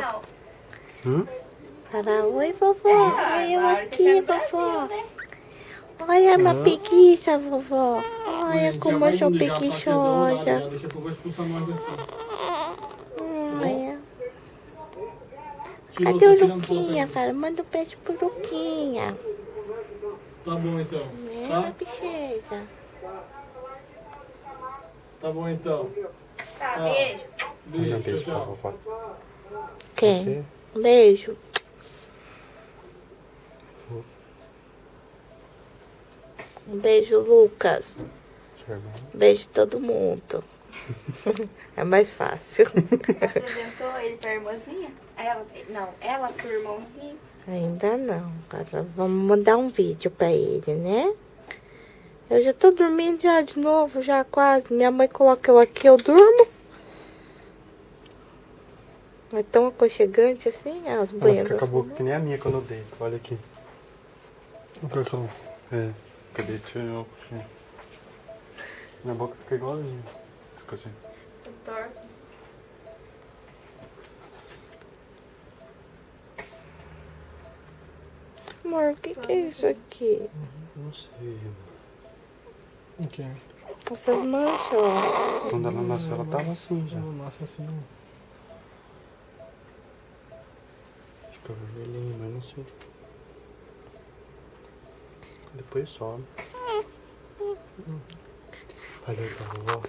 vovó. Hum? Fala, oi, vovó. Olha eu aqui, vovó. Olha uma preguiça, vovó. Olha como eu sou preguiçosa. Daqui a pouco vai expulsar nós daqui. Olha. Tirou, Cadê tá o tirando Luquinha? foto. Fala, manda um beijo pro Luquinha. Tá bom então. Né, Tá? minha princesa? Tá bom então. Tá, beijo. Beijo, Beijo pra tchau, tchau. vovó. Quem? Você? Um beijo. Um beijo, Lucas. Seu irmão. Beijo todo mundo. É mais fácil. Apresentou ele pra irmãzinha? Ela pro irmãozinho. Ainda não. Agora vamos mandar um vídeo pra ele, né? Eu já tô dormindo já de novo, já quase. Minha mãe coloca eu aqui, eu durmo. É tão aconchegante assim, as Ela banhas. fica com a boca que nem a minha quando eu deito. Olha aqui. É, cadê? Deixa eu... Minha boca fica igualzinha. Fica assim. Torto. Amor, o que é isso aqui? Não sei. O quê? Essas manchas, ó. Quando ela nasceu, ela tava assim já. Nossa, assim não. Fica vermelhinho, mas não sei. Depois some. Valeu pra vovó.